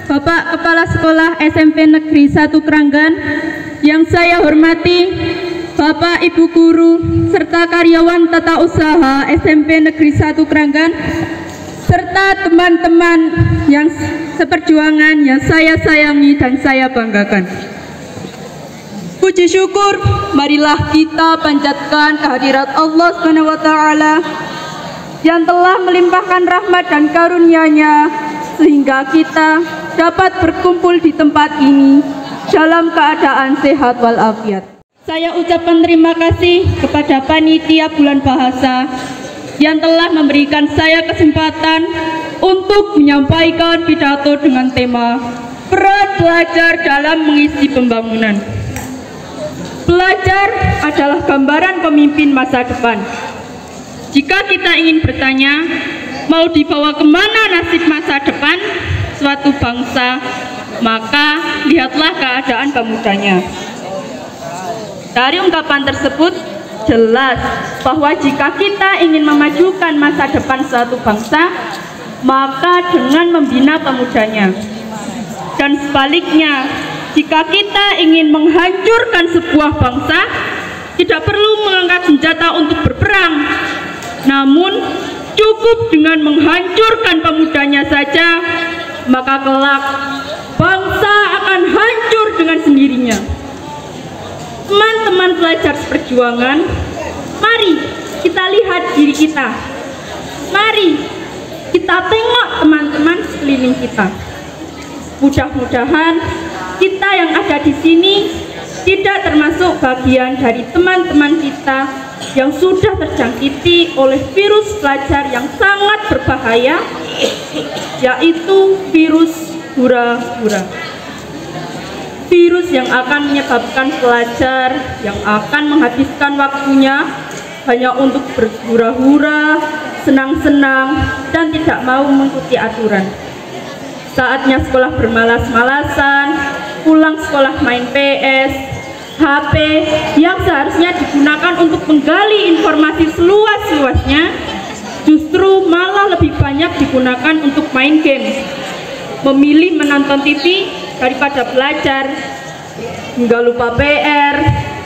Bapak Kepala Sekolah SMP Negeri 1 Kranggan, yang saya hormati Bapak Ibu Guru serta karyawan tata usaha SMP Negeri 1 Kranggan, serta teman-teman yang seperjuangan yang saya sayangi dan saya banggakan. Puji syukur, marilah kita panjatkan kehadirat Allah SWT yang telah melimpahkan rahmat dan karunia-Nya sehingga kita dapat berkumpul di tempat ini dalam keadaan sehat walafiat. Saya ucapkan terima kasih kepada panitia Bulan Bahasa yang telah memberikan saya kesempatan untuk menyampaikan pidato dengan tema peran pelajar dalam mengisi pembangunan. Pelajar adalah gambaran pemimpin masa depan. Jika kita ingin bertanya, mau dibawa kemana nasib masa depan suatu bangsa, maka lihatlah keadaan pemudanya. Dari ungkapan tersebut, jelas bahwa jika kita ingin memajukan masa depan suatu bangsa, maka dengan membina pemudanya. Dan sebaliknya, jika kita ingin menghancurkan sebuah bangsa, tidak perlu mengangkat senjata untuk berperang, namun cukup dengan menghancurkan pemudanya saja, maka kelak bangsa akan hancur dengan sendirinya. Teman-teman pelajar seperjuangan, mari kita lihat diri kita. Mari kita tengok teman-teman sekeliling kita. Mudah-mudahan kita yang ada di sini tidak termasuk bagian dari teman-teman kita yang sudah terjangkiti oleh virus pelajar yang sangat berbahaya, yaitu virus hura-hura. Virus yang akan menyebabkan pelajar yang akan menghabiskan waktunya hanya untuk berhura-hura, senang-senang, dan tidak mau mengikuti aturan. Saatnya sekolah bermalas-malasan, pulang sekolah main PS, HP yang seharusnya digunakan untuk menggali informasi seluas-luasnya, justru malah lebih banyak digunakan untuk main game, memilih menonton TV daripada belajar, hingga lupa PR,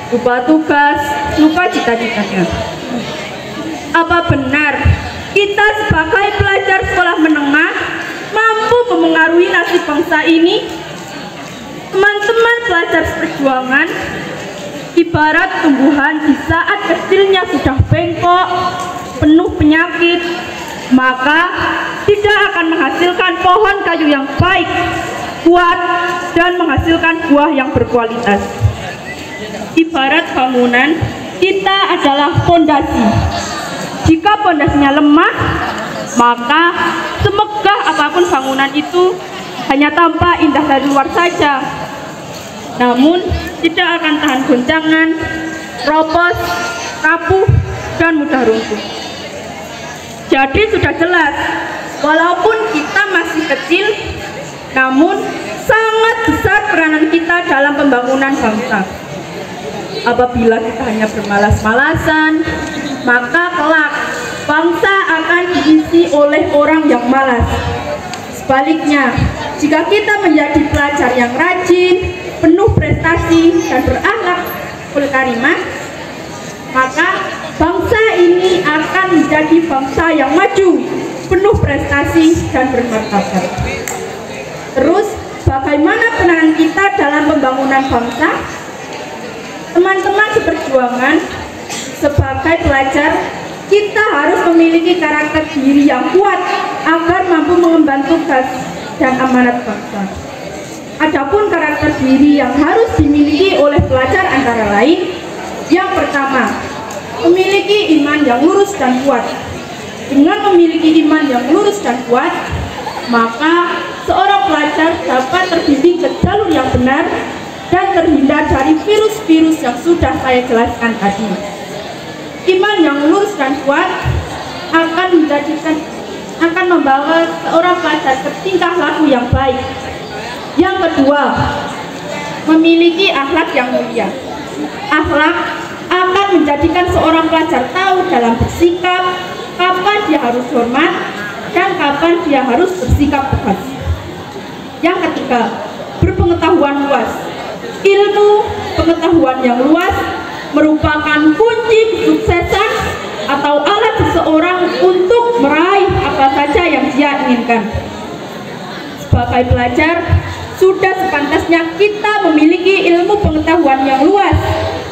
lupa tugas, lupa cita-citanya. Apa benar kita sebagai pelajar sekolah menengah mampu memengaruhi nasib bangsa ini? Teman-teman pelajar seperjuangan ibarat tumbuhan di saat kecilnya sudah bengkok, penuh penyakit, maka tidak akan menghasilkan pohon kayu yang baik, kuat, dan menghasilkan buah yang berkualitas. Ibarat bangunan, kita adalah fondasi. Jika fondasinya lemah, maka semegah apapun bangunan itu hanya tampak indah dari luar saja, namun tidak akan tahan goncangan, ropos, rapuh, dan mudah runtuh. Jadi sudah jelas, walaupun kita masih kecil, namun sangat besar peranan kita dalam pembangunan bangsa. Apabila kita hanya bermalas-malasan, maka kelak bangsa akan diisi oleh orang yang malas. Sebaliknya, jika kita menjadi pelajar yang rajin, penuh prestasi, dan berakhlak karimah, maka bangsa ini akan menjadi bangsa yang maju, penuh prestasi, dan bermartabat. Terus, bagaimana peranan kita dalam pembangunan bangsa? Teman-teman seperjuangan, sebagai pelajar, kita harus memiliki karakter diri yang kuat agar mampu mengemban tugas dan amanat bangsa. Adapun karakter diri yang harus dimiliki oleh pelajar antara lain, yang pertama, memiliki iman yang lurus dan kuat. Dengan memiliki iman yang lurus dan kuat, maka seorang pelajar dapat terbimbing ke jalur yang benar dan terhindar dari virus-virus yang sudah saya jelaskan tadi. Iman yang lurus dan kuat akan membawa seorang pelajar ke tingkah laku yang baik. Yang kedua, memiliki akhlak yang mulia. Akhlak akan menjadikan seorang pelajar tahu dalam bersikap, kapan dia harus hormat dan kapan dia harus bersikap tegas. Yang ketiga, mereka berpengetahuan luas. Ilmu pengetahuan yang luas merupakan kunci kesuksesan atau alat seseorang untuk meraih apa saja yang dia inginkan. Sebagai pelajar, sudah sepantasnya kita memiliki ilmu pengetahuan yang luas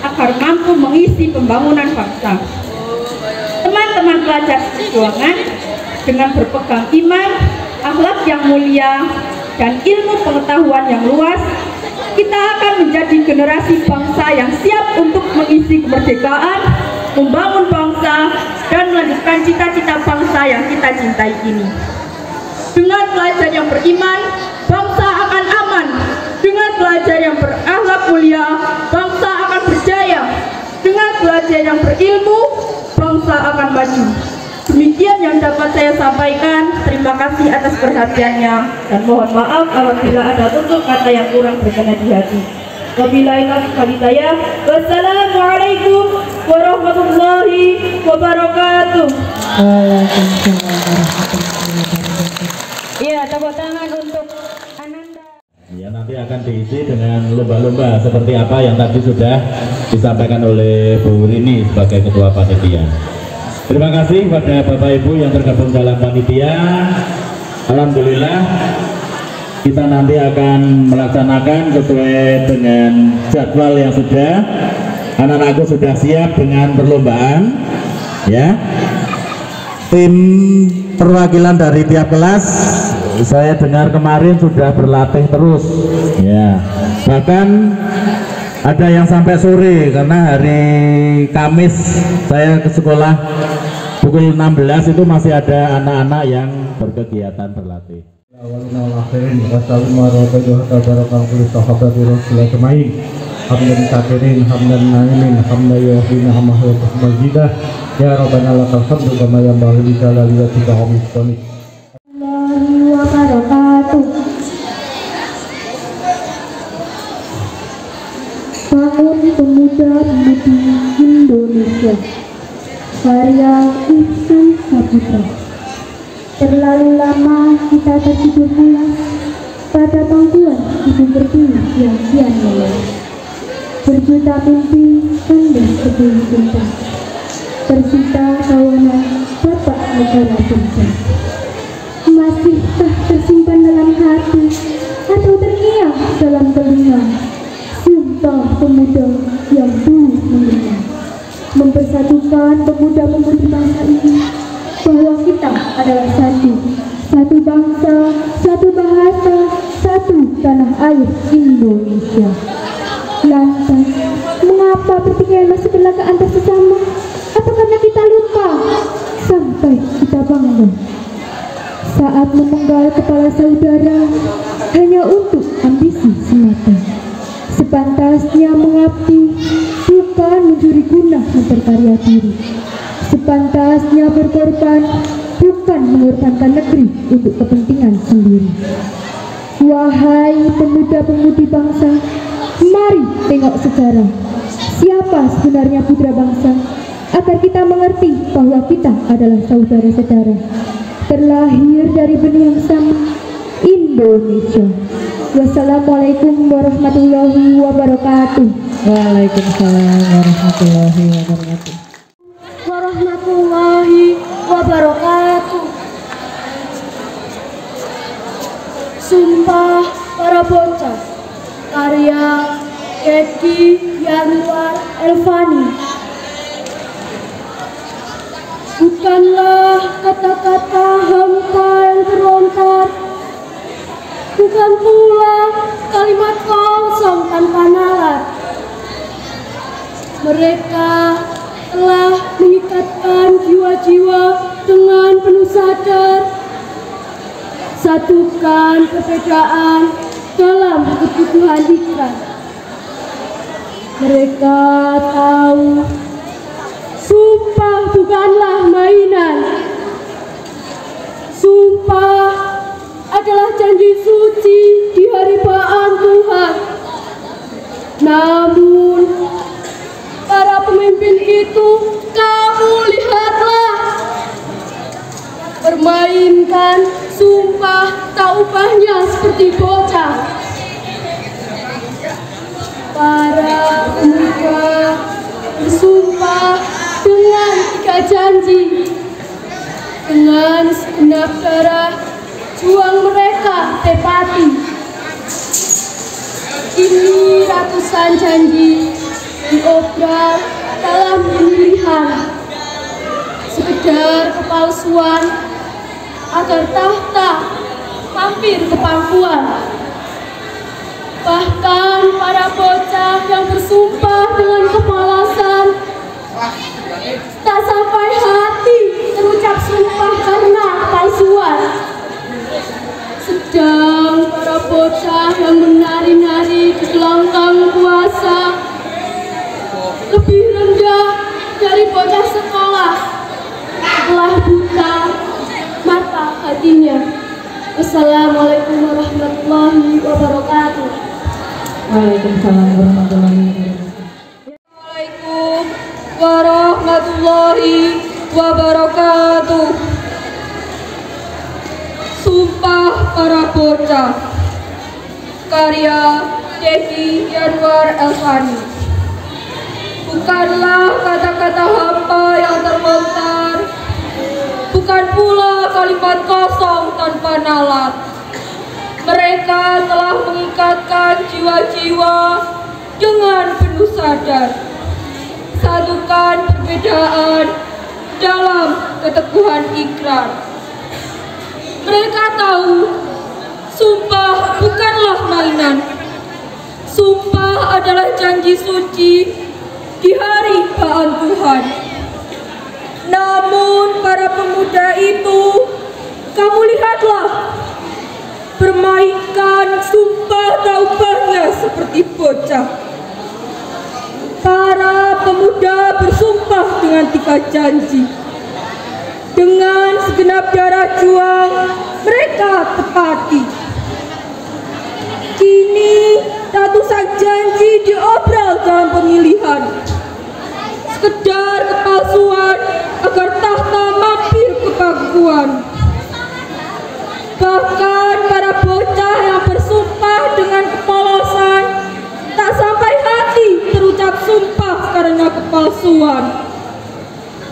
agar mampu mengisi pembangunan bangsa. Teman-teman pelajar perjuangan, dengan berpegang iman, akhlak yang mulia, dan ilmu pengetahuan yang luas, kita akan menjadi generasi bangsa yang siap untuk mengisi kemerdekaan, membangun bangsa, dan melanjutkan cita-cita bangsa yang kita cintai ini. Dengan pelajar yang beriman, bangsa akan aman. Dengan pelajar yang berakhlak mulia, bangsa akan berjaya. Dengan pelajar yang berilmu, bangsa akan maju. Demikian yang dapat saya sampaikan. Terima kasih atas perhatiannya, dan mohon maaf apabila ada tutur kata yang kurang berkenan di hati. Wabillahi taufiq. Wassalamualaikum warahmatullahi wabarakatuh. Iya, tepuk tangan untuk Ananda. Ya, nanti akan diisi dengan lomba-lomba seperti apa yang tadi sudah disampaikan oleh Bu Rini sebagai Ketua Panitia. Terima kasih pada Bapak Ibu yang tergabung dalam panitia. Alhamdulillah, kita nanti akan melaksanakan sesuai dengan jadwal yang sudah. Anak-anakku sudah siap dengan perlombaan, ya. Tim perwakilan dari tiap kelas, saya dengar kemarin sudah berlatih terus, ya. Bahkan ada yang sampai sore karena hari Kamis saya ke sekolah pukul 16 itu masih ada anak-anak yang berkegiatan berlatih. Ya Rabbana lakal hamdu kama yanbaghi li jalali wajhika wa misqani. Warahmatullahi wabarakatuh. Bangun Pemuda-Pemudi Indonesia, karya Ihsan Saputra. Terlalu lama kita tertidur pulas pada pangkuan ibu pertiwi yang kian lelah. Berjuta mimpi kandas sebelum cinta, tersita kawanan bapak negara bangsa. Masihkah tersimpan dalam hati atau terngiang dalam telinga sumpah pemuda yang dulu mengenal, mempersatukan pemuda-pemudi bangsa ini bahwa kita adalah satu bangsa, satu bahasa, satu tanah air Indonesia. Lantas, mengapa pertikaian masih berlaga antar sesama? Apa karena kita lupa sampai kita bangga saat memenggal kepala saudara hanya untuk ambisi semata? Sepantasnya mengabdi, bukan mencuri guna memperkarya diri. Sepantasnya berkorban, bukan mengorbankan negeri untuk kepentingan sendiri. Wahai pemuda-pemudi bangsa, mari tengok sejarah. Siapa sebenarnya putra bangsa, agar kita mengerti bahwa kita adalah saudara-saudara, terlahir dari benih yang sama, Indonesia. Wassalamualaikum warahmatullahi wabarakatuh. Waalaikumsalam warahmatullahi wabarakatuh. Warahmatullahi wabarakatuh. Sumpah para bocah, karya Eki Yanwar Elvani. Bukanlah kata-kata hampa yang terlontar, bukan pula kalimat kosong tanpa nalar. Mereka telah mengikatkan jiwa-jiwa dengan penuh sadar. Satukan perbedaan dalam kebutuhan ikrar. Mereka tahu sumpah bukanlah mainan. Sumpah adalah janji suci di hadirat Tuhan. Namun para pemimpin itu, kamu lihatlah, bermainkan sumpah tak ubahnya seperti bocah. para pemuda bersumpah dengan 3 janji, dengan segenap darah juang mereka tepati. Kini ratusan janji diobral dalam pemilihan, sekedar kepalsuan agar tahta mampir ke pangkuan. Bahkan para bocah yang bersumpah dengan kemalasan, tak sampai hati terucap sumpah karena kepalsuan. Sedang para bocah yang menari-nari di gelanggang puasa lebih rendah dari bocah sekolah setelah buta mata hatinya. Wassalamualaikum warahmatullahi wabarakatuh. Waalaikumsalam warahmatullahi wabarakatuh. Assalamualaikum warahmatullahi wabarakatuh. Sumpah para bocah, karya Dedi Yanwar Elfani. Bukanlah kata-kata hampa yang terlontar, bukan pula kalimat kosong tanpa nalar. Mereka telah mengikatkan jiwa-jiwa dengan penuh sadar. Satukan perbedaan dalam keteguhan ikrar. Mereka tahu sumpah bukanlah mainan. Sumpah adalah janji suci di hari baan Tuhan. Namun para pemuda itu, kamu lihatlah, bermainkan sumpah taubahnya seperti bocah. Para pemuda bersumpah dengan 3 janji. Dengan segenap darah juang, mereka tepati. Kini ratusan janji diobral dalam pemilihan, sekedar kepalsuan agar tahta mampir ke pangkuan. Bahkan para bocah yang bersumpah dengan kepolosan, tak sampai hati terucap sumpah karena kepalsuan.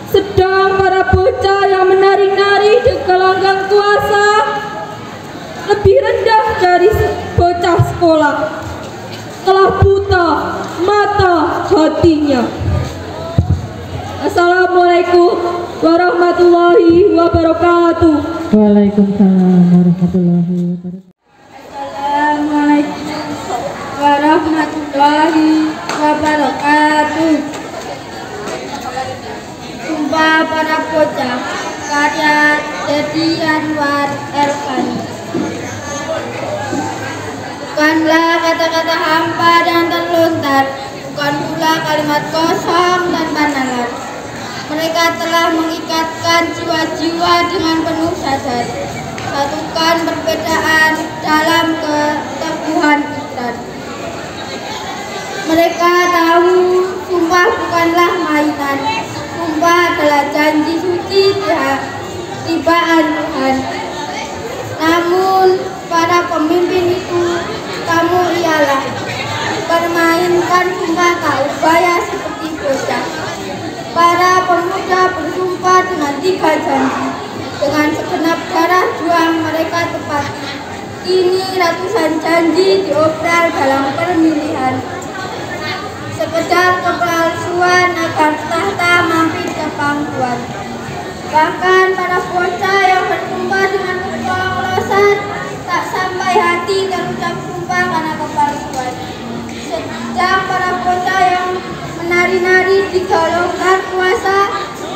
Sedang para bocah yang menari-nari di gelanggang kuasa lebih rendah dari bocah sekolah, telah buta mata hatinya. Assalamualaikum warahmatullahi wabarakatuh. Waalaikumsalam warahmatullahi wabarakatuh. Assalamualaikum warahmatullahi wabarakatuh. Sumpah para bocah, karya Dedi Yanwar Elfani. Bukanlah kata-kata hampa dan terlontar, bukan pula kalimat kosong tanpa nalar. Mereka telah mengikatkan jiwa-jiwa dengan penuh sadar. Satukan perbedaan dalam keteguhan ikrar. Mereka tahu sumpah bukanlah mainan. Sumpah adalah janji suci di baan Tuhan. Namun para pemimpin itu, kamu ialah permainkan sumpah taubaya seperti bocah. Para pemuda bersumpah dengan 3 janji. Dengan segenap darah juang mereka tepati. Kini ratusan janji diobral dalam pemilihan, sekedar kepalsuan agar tahta mampir ke pangkuan. Bahkan para bocah yang bersumpah dengan kepolosan, tak sampai hati terucap sumpah karena kepalsuan. Sedang para bocah yang menari-nari di gelanggang puasa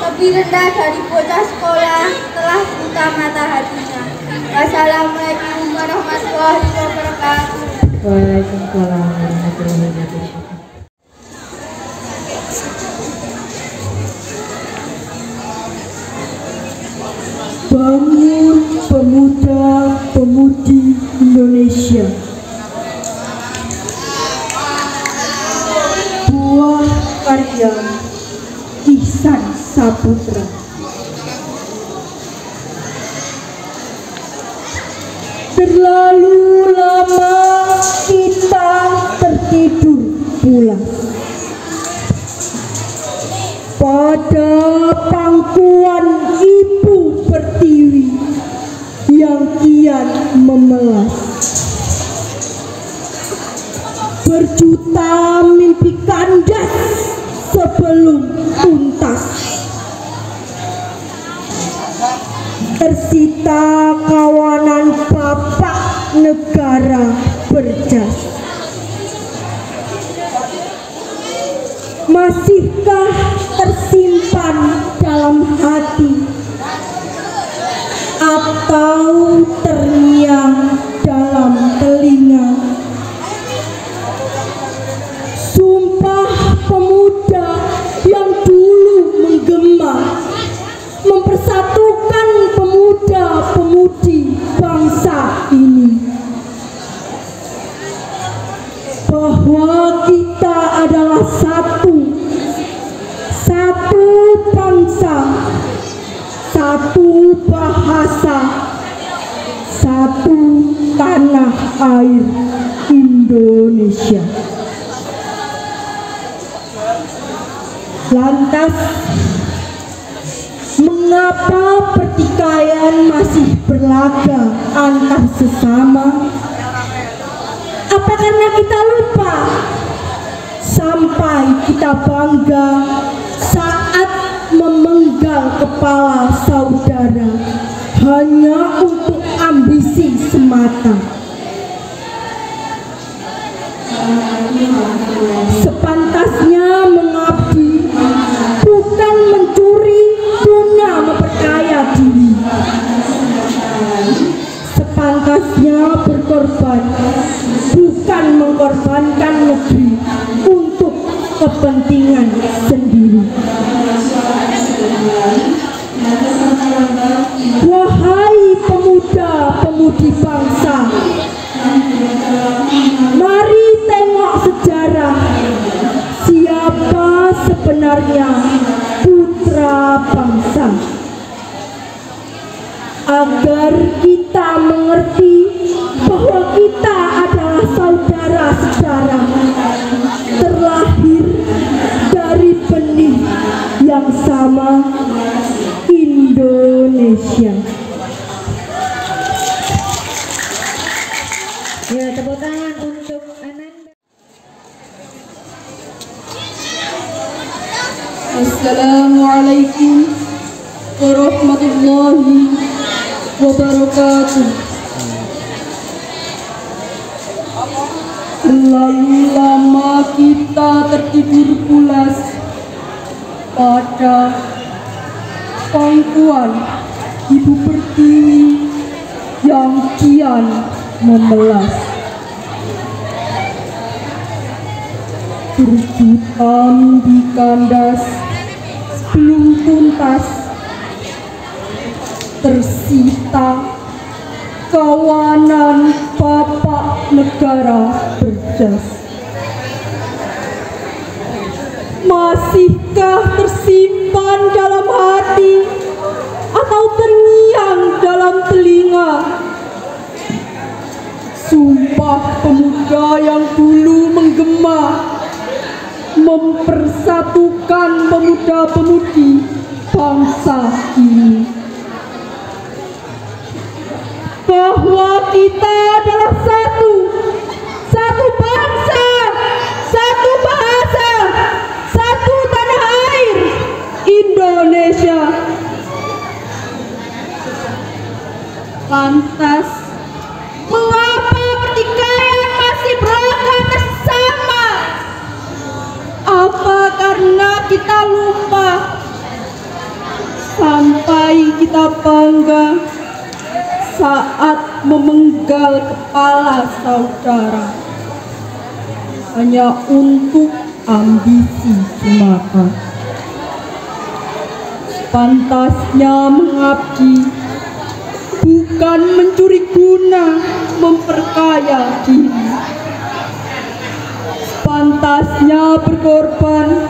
lebih rendah dari bocah sekolah, telah buta mata hatinya. Wassalamualaikum warahmatullahi wabarakatuh. Waalaikumsalam warahmatullahi wabarakatuh. Bangun pemuda-pemudi Indonesia. Buah karya Ihsan Saputra. Terlalu lama kita tertidur pulas. Pada pangkuan Ibu Pertiwi yang kian memelas, berjuta mimpi kandas sebelum tuntas. Tersita kawanan bapak negara berjas. Masihkah tersimpan dalam hati atau terngiang dalam telinga sumpah pemuda yang dulu menggema, mempersatukan pemuda-pemudi bangsa ini, bahwa kita adalah satu bangsa, satu bahasa, satu tanah air Indonesia. Lantas, mengapa pertikaian masih berlaga antar sesama? Apa karena kita lupa sampai kita bangga saat memenggal kepala saudara hanya untuk ambisi semata? Sepantasnya mengabdi, bukan mencuri guna memperkaya diri. Sepantasnya berkorban, bukan mengorbankan negeri untuk kepentingan sendiri. Wahai pemuda-pemudi bangsa, mari tengok sejarah siapa sebenarnya putra bangsa, agar kita mengerti bahwa kita adalah saudara sejarah, terlahir dari benih yang sama, Indonesia. Ya, tepuk tangan untuk Ananda. Assalamualaikum warahmatullahi wabarakatuh. Terlalu lama kita tertidur pulas pada pangkuan Ibu Pertiwi yang kian memelas. Berjuta mimpi kandas sebelum tuntas. Tersita kawanan bapak negara berjas. Masihkah tersimpan dalam hati atau terngiang dalam telinga sumpah pemuda yang dulu menggema, mempersatukan pemuda-pemudi bangsa ini, bahwa kita adalah satu bangsa, satu bahasa, satu tanah air Indonesia. Lantas, mengapa pertikaian masih berlaga bersama? Apa karena kita lupa sampai kita bangga saat memenggal kepala saudara hanya untuk ambisi semata? Pantasnya mengabdi, bukan mencuri guna memperkaya diri. Pantasnya berkorban,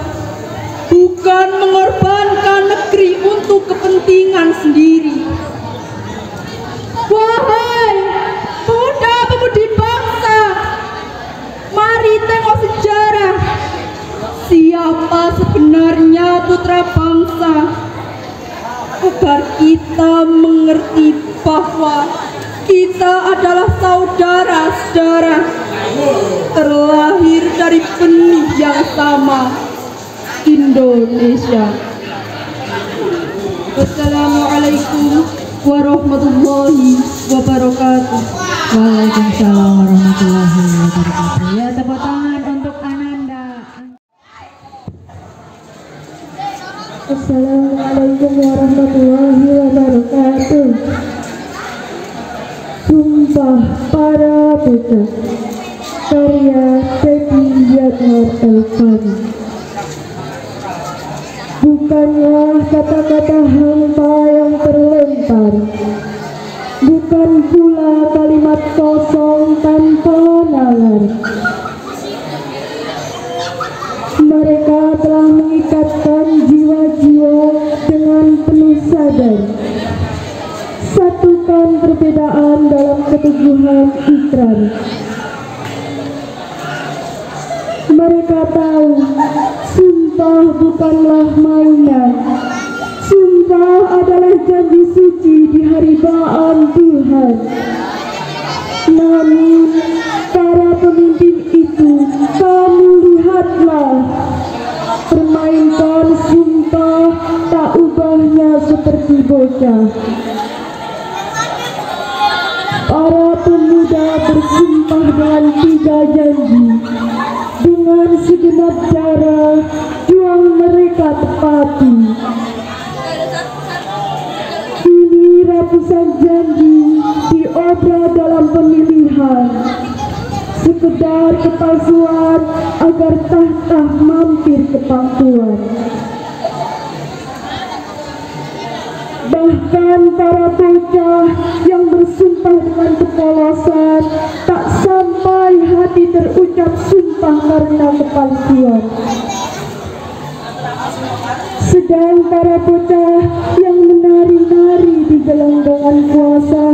bukan mengorbankan negeri untuk kepentingan sendiri. Wahai pemuda-pemudi bangsa, mari tengok sejarah putra-putra bangsa, agar kita mengerti bahwa kita adalah saudara-saudara terlahir dari benih yang sama, Indonesia. Wassalamualaikum warahmatullahi wabarakatuh. Waalaikumsalam warahmatullahi wabarakatuh. Ya, tepuk tangan untuk Ananda. Assalamualaikum warahmatullahi wabarakatuh. Sumpah para bocah, karya Pedi Yatmar Elfani. Bukanlah kata-kata hampa yang terlempar, bukan pula kalimat kosong tanpa nalar. Mereka telah mengikatkan jiwa-jiwa dengan penuh sadar. Satukan perbedaan dalam keteguhan ikrar. Mereka tahu sumpah bukanlah mainan. Sumpah adalah janji suci di haribaan Tuhan. Namun para pemimpin itu, kamu lihatlah, permainkan sumpah tak ubahnya seperti bocah. Para pemuda bersumpah dengan 3 janji. Dengan segenap darah juang mereka tepati. Kini ratusan janji diobral dalam pemilihan, sekedar kepalsuan agar tahta mampir ke pangkuan. Bahkan para bocah yang bersumpah dengan kepolosan tak sampai hati terucap sumpah karena kepalsuan. Sedang para bocah yang menari-nari di gelanggangan puasa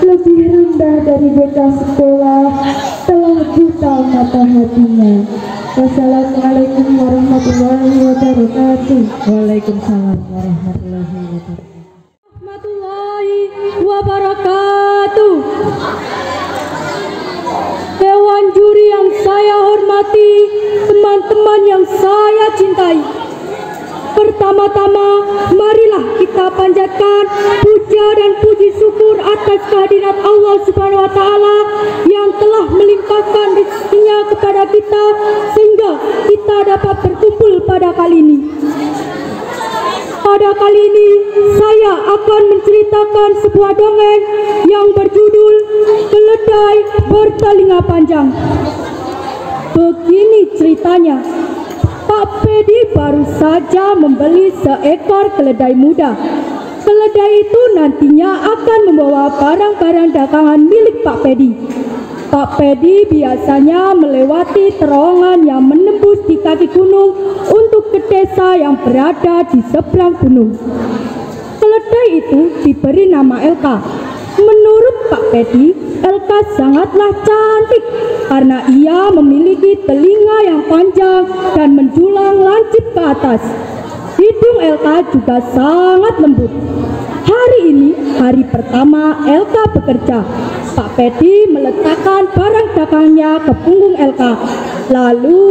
lebih rendah dari bocah sekolah telah buta mata hatinya. Wassalamualaikum warahmatullahi wabarakatuh. Waalaikumsalam warahmatullahi wabarakatuh. Wabarakatuh. Dewan juri yang saya hormati, teman-teman yang saya cintai, pertama-tama marilah kita panjatkan puja dan puji syukur atas kehadirat Allah Subhanahu wa Ta'ala yang telah melimpahkan rezeki-Nya kepada kita sehingga kita dapat berkumpul pada kali ini. Pada kali ini saya akan menceritakan sebuah dongeng yang berjudul Keledai Bertelinga Panjang. Begini ceritanya. Pak Pedi baru saja membeli seekor keledai muda. Keledai itu nantinya akan membawa barang-barang dagangan milik Pak Pedi. Pak Pedi biasanya melewati terowongan yang menembus di kaki gunung untuk ke desa yang berada di seberang gunung. Keledai itu diberi nama Elka. Menurut Pak Pedi, Elka sangatlah cantik karena ia memiliki telinga yang panjang dan menjulang lancip ke atas. Hidung Elka juga sangat lembut. Hari ini hari pertama Elka bekerja. Pak Pedi meletakkan barang dagangnya ke punggung Elka. Lalu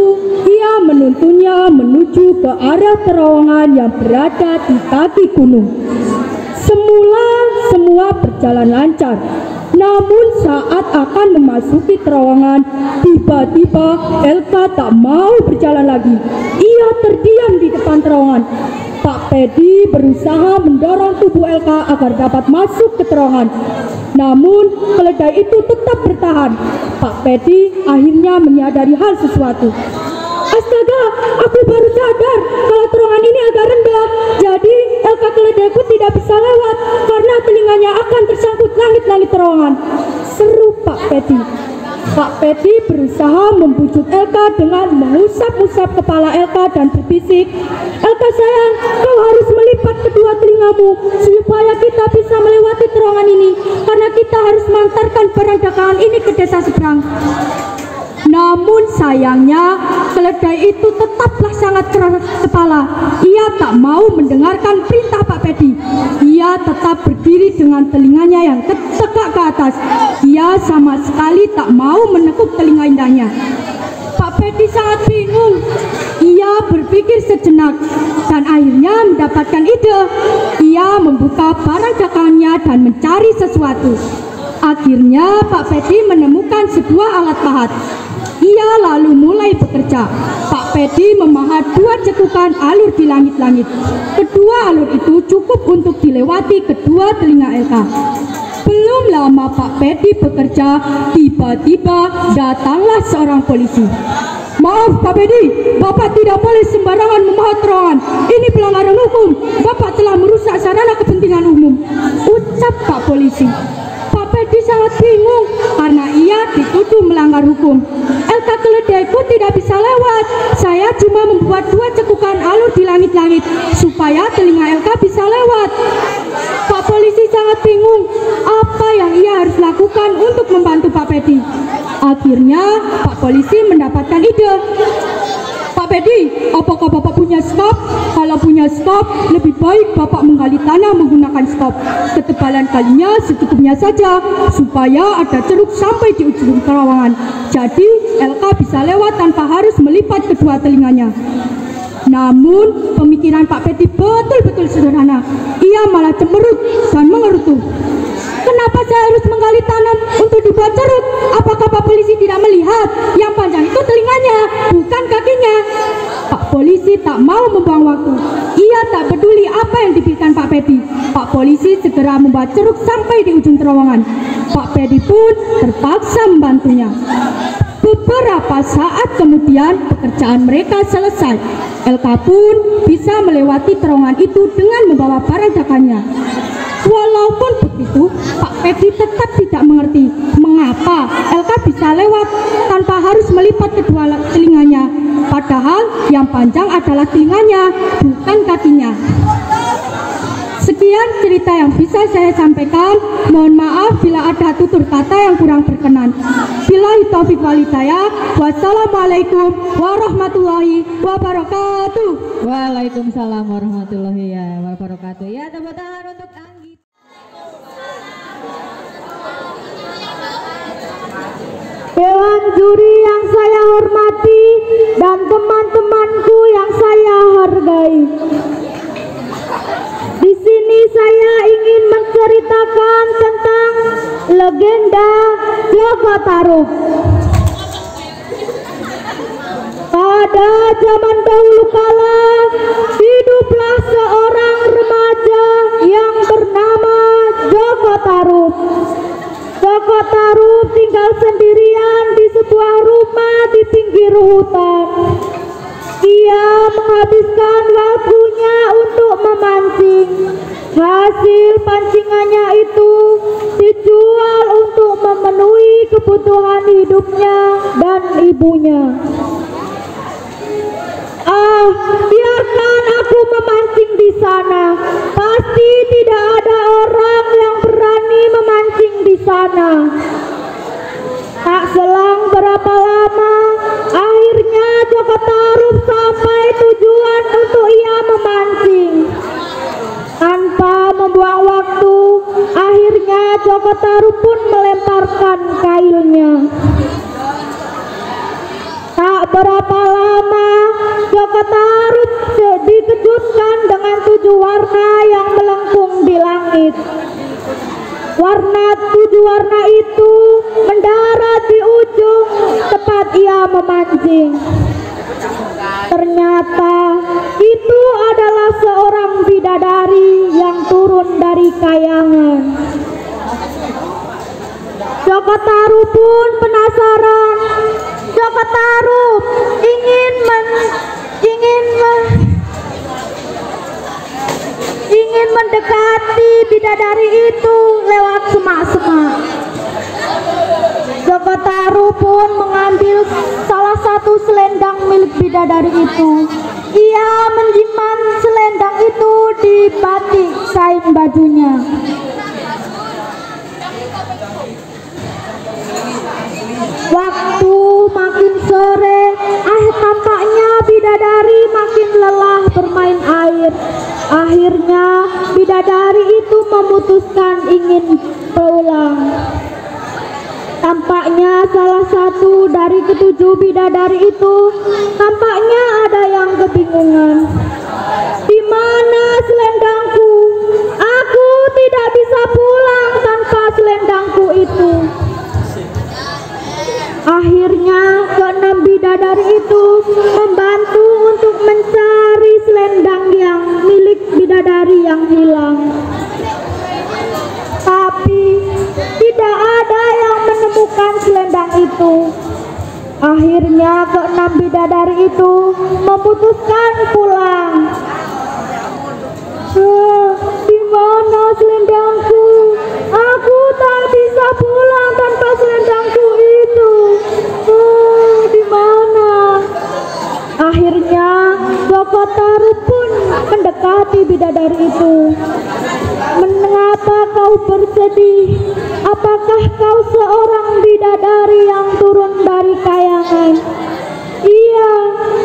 ia menuntunnya menuju ke arah terowongan yang berada di kaki gunung. Semula semua berjalan lancar. Namun saat akan memasuki terowongan, tiba-tiba Elka tak mau berjalan lagi. Ia terdiam di depan terowongan. Pak Pedi berusaha mendorong tubuh Elka agar dapat masuk ke terowongan. Namun keledai itu tetap bertahan. Pak Pedi akhirnya menyadari hal sesuatu. Astaga, aku baru sadar kalau terowongan ini agak rendah. Jadi Elka keledaiku tidak bisa lewat karena telinganya akan tersangkut langit-langit terowongan. Seru Pak Pedi. Pak Pedi berusaha membujuk Elka dengan mengusap-usap kepala Elka dan berbisik, "Elka sayang, kau harus melipat kedua telingamu supaya kita bisa melewati terowongan ini, karena kita harus mengantarkan barang dagangan ini ke desa seberang." Namun sayangnya keledai itu tetaplah sangat keras kepala. Ia tak mau mendengarkan perintah Pak Pedi. Ia tetap berdiri dengan telinganya yang tegak ke atas. Ia sama sekali tak mau menekuk telinga indahnya. Pak Pedi sangat bingung. Ia berpikir sejenak dan akhirnya mendapatkan ide. Ia membuka barang dagangannya dan mencari sesuatu. Akhirnya Pak Pedi menemukan sebuah alat pahat. Ia lalu mulai bekerja. Pak Pedi memahat 2 cekukan alur di langit-langit. Kedua alur itu cukup untuk dilewati kedua telinga Elka. Belum lama Pak Pedi bekerja, tiba-tiba datanglah seorang polisi. Maaf Pak Pedi, Bapak tidak boleh sembarangan memahat terowongan. Ini pelanggaran hukum. Bapak telah merusak sarana kepentingan umum, ucap Pak polisi. Pak Pedi sangat bingung karena ia dituduh melanggar hukum. Elka keledaiku tidak bisa lewat. Saya cuma membuat 2 cekukan alur di langit-langit supaya telinga Elka bisa lewat. Pak polisi sangat bingung apa yang ia harus lakukan untuk membantu Pak Pedi. Akhirnya Pak polisi mendapatkan ide. Pak Pedi, apakah Bapak punya skop? Kalau punya skop, lebih baik Bapak menggali tanah menggunakan skop. Ketebalan kalinya secukupnya saja, supaya ada ceruk sampai di ujung terowongan. Jadi Elka bisa lewat tanpa harus melipat kedua telinganya. Namun pemikiran Pak Pedi betul-betul sederhana. Ia malah cemberut dan mengerutu. Kenapa saya harus menggali tanam untuk dibuat ceruk? Apakah Pak polisi tidak melihat yang panjang itu telinganya, bukan kakinya? Pak polisi tak mau membuang waktu. Ia tak peduli apa yang dipikirkan Pak Pedi. Pak polisi segera membuat ceruk sampai di ujung terowongan. Pak Pedi pun terpaksa membantunya. Beberapa saat kemudian pekerjaan mereka selesai. Elka pun bisa melewati terowongan itu dengan membawa barang dagangnya. Walaupun begitu, Pak Pedi tetap tidak mengerti mengapa Elka bisa lewat tanpa harus melipat kedua telinganya. Padahal yang panjang adalah telinganya, bukan kakinya. Sekian cerita yang bisa saya sampaikan. Mohon maaf bila ada tutur kata yang kurang berkenan. Billahi taufiq wal hidayah. Wassalamualaikum warahmatullahi wabarakatuh. Waalaikumsalam warahmatullahi wabarakatuh. Ya, tepuk tangan untuk Anggi. Dewan juri yang saya hormati dan teman-temanku yang saya hargai. Di sini saya ingin menceritakan tentang legenda Joko Tarub. Pada zaman dahulu kala, hiduplah seorang remaja yang bernama Joko Tarub. Joko Tarub tinggal sendirian di sebuah rumah di pinggir hutan. Ia menghabiskan waktunya untuk memancing. Hasil pancingannya itu dijual untuk memenuhi kebutuhan hidupnya dan ibunya. Biarkan aku memancing di sana. Pasti tidak ada orang yang berani memancing di sana. Tak selang berapa lama, akhirnya Joko Tarub sampai tujuan untuk ia memancing. Tanpa membuang waktu, akhirnya Joko Tarub pun melemparkan kailnya. Tak berapa lama, Joko Tarub dikejutkan dengan 7 warna yang melengkung di langit. 7 warna itu mendarat di ujung tempat ia memancing. Ternyata itu adalah seorang bidadari yang turun dari kayangan. Joko Tarub pun penasaran. Joko Tarub ingin mendekati bidadari itu lewat semak-semak. Joko Tarub pun mengambil salah satu selendang milik bidadari itu. Ia menjimat selendang itu di batik kain bajunya. Waktu makin bidadari makin lelah bermain air. Akhirnya bidadari itu memutuskan ingin pulang. Tampaknya salah satu dari ketujuh bidadari itu tampaknya ada yang kebingungan. Di mana selendangku? Aku tidak bisa pulang tanpa selendangku itu. Akhirnya keenam bidadari itu membantu untuk mencari selendang yang milik bidadari yang hilang. Tapi tidak ada yang menemukan selendang itu. Akhirnya keenam bidadari itu memutuskan pulang. Di mana selendangku? Aku tak bisa pulang tanpa selendangku itu. Di mana? Akhirnya Joko Tarub pun mendekati bidadari itu. Mengapa kau bersedih? Apakah kau seorang bidadari yang turun dari kayangan? Iya,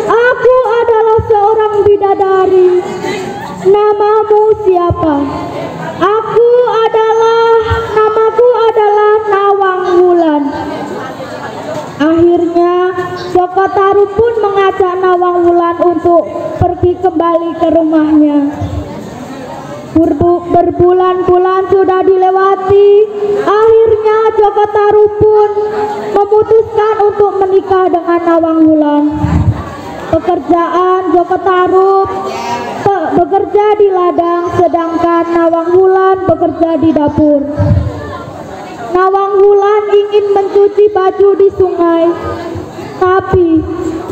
aku adalah seorang bidadari. Namamu siapa? Namaku adalah Nawang Wulan. Akhirnya Joko Tarub pun mengajak Nawang Wulan untuk pergi kembali ke rumahnya. Berbulan-bulan sudah dilewati. Akhirnya Joko Tarub pun memutuskan untuk menikah dengan Nawang Wulan. Pekerjaan Joko Tarub bekerja di ladang, sedangkan Nawang Wulan bekerja di dapur. Nawang Wulan ingin mencuci baju di sungai, tapi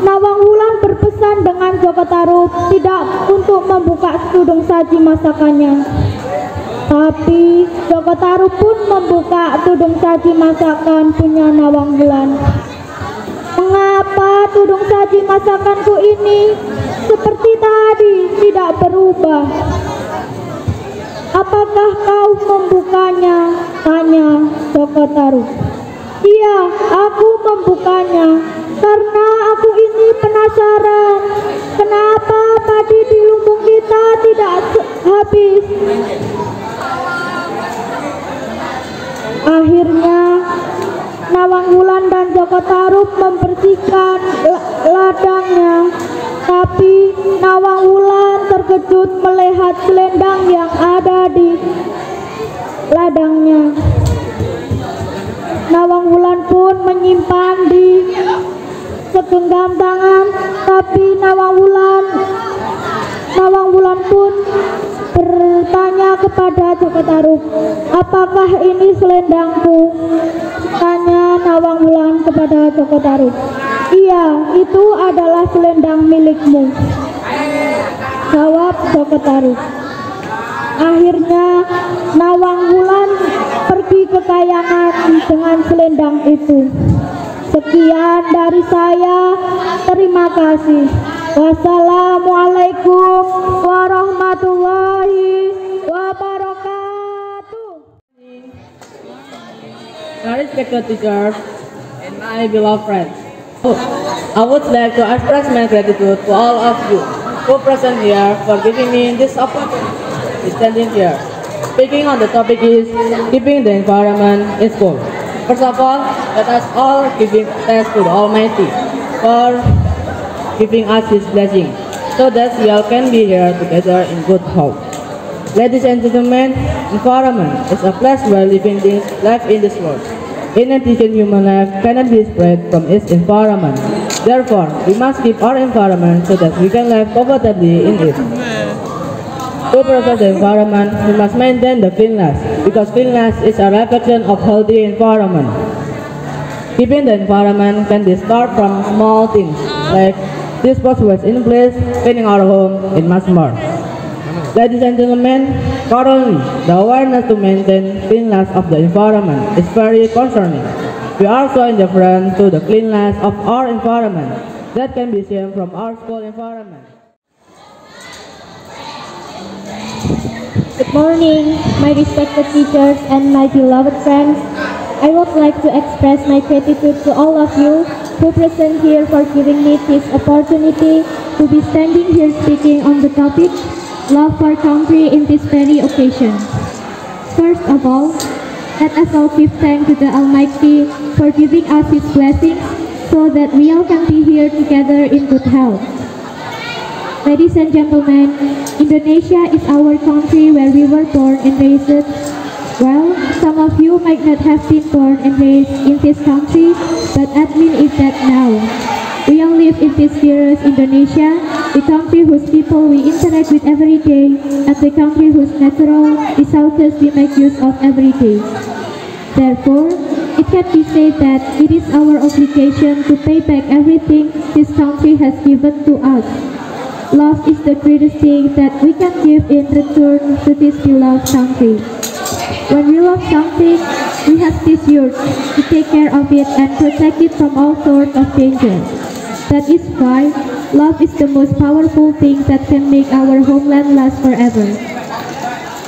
Nawang Wulan berpesan dengan Joko Tarub tidak untuk membuka tudung saji masakannya. Tapi Joko Tarub pun membuka tudung saji masakan punya Nawang Wulan. Mengapa tudung saji masakanku ini seperti tadi tidak berubah? Apakah kau membukanya? Tanya Joko Tarub. Iya, aku membukanya karena aku ini penasaran. Kenapa padi di lumbung kita tidak habis? Akhirnya Nawang Wulan dan Joko Tarub membersihkan ladangnya, tapi Nawang Wulan terkejut melihat selendang yang ada di ladangnya. Nawang Wulan pun menyimpan di segenggam tangan, tapi Nawang Wulan pun bertanya kepada Joko Tarub, apakah ini selendangku? Tanya Nawang Wulan kepada Joko Tarub. Iya, itu adalah selendang milikmu, jawab Joko Tarub. Akhirnya Nawang Wulan pergi ke kayangan dengan selendang itu. Sekian dari saya, terima kasih. Wassalamualaikum warahmatullahi wabarakatuh. Respected teachers and my beloved friends, I would like to express my gratitude to all of you who present here for giving me this opportunity to standing here. Speaking on the topic is keeping the environment in school. First of all, let us all give thanks to the Almighty for giving us His blessing, so that we all can be here together in good hope. Ladies and gentlemen, environment is a place where living things live in this world. In addition, human life cannot be spread from its environment. Therefore, we must keep our environment so that we can live comfortably in it. To protect the environment, we must maintain the cleanliness, because cleanliness is a reflection of healthy environment. Keeping the environment can be started from small things, like dispose waste in place, cleaning our home, and much more. Ladies and gentlemen, currently, the awareness to maintain cleanliness of the environment is very concerning. We are so indifferent to the cleanliness of our environment that can be seen from our school environment. Good morning, my respected teachers and my beloved friends. I would like to express my gratitude to all of you who present here for giving me this opportunity to be standing here speaking on the topic, love for country in this very occasion. First of all, let us all give thanks to the Almighty for giving us His blessings so that we all can be here together in good health. Ladies and gentlemen, Indonesia is our country where we were born and raised. Well, some of you might not have been born and raised in this country, but admin is that now. We all live in this dearest Indonesia, the country whose people we interact with every day, and the country whose natural resources we make use of every day. Therefore, it can be said that it is our obligation to pay back everything this country has given to us. Love is the greatest thing that we can give in return to this beloved country. When we love something, we have this urge to take care of it and protect it from all sorts of danger. That is why love is the most powerful thing that can make our homeland last forever.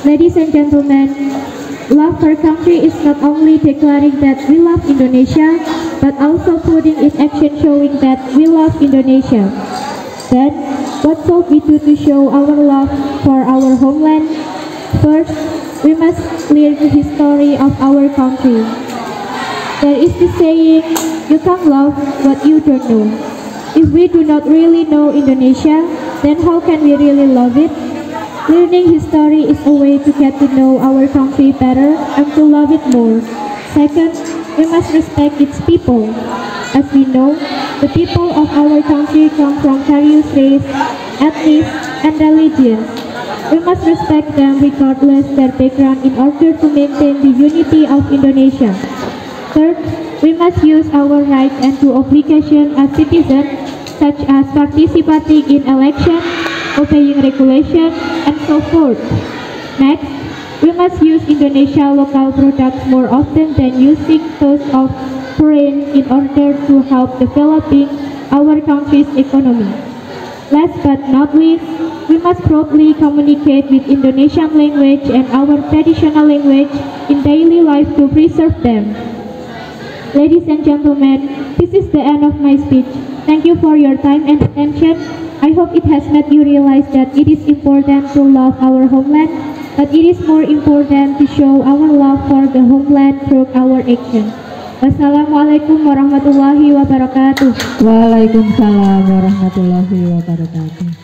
Ladies and gentlemen, love for country is not only declaring that we love Indonesia, but also putting in action showing that we love Indonesia. Then, what should we do to show our love for our homeland? First, we must learn the history of our country. There is the saying, you can't love what you don't know. If we do not really know Indonesia, then how can we really love it? Learning history is a way to get to know our country better and to love it more. Second, we must respect its people. As we know, the people of our country come from various races, ethnic, and religions. We must respect them regardless their background in order to maintain the unity of Indonesia. Third, we must use our rights and to obligation as citizens, such as participating in elections, obeying regulations, and so forth. Next, we must use Indonesia local products more often than using those of foreign in order to help developing our country's economy. Last but not least, we must properly communicate with Indonesian language and our traditional language in daily life to preserve them. Ladies and gentlemen, this is the end of my speech. Thank you for your time and attention. I hope it has made you realize that it is important to love our homeland, but it is more important to show our love for the homeland through our action. Wassalamualaikum warahmatullahi wabarakatuh. Waalaikumsalam warahmatullahi wabarakatuh.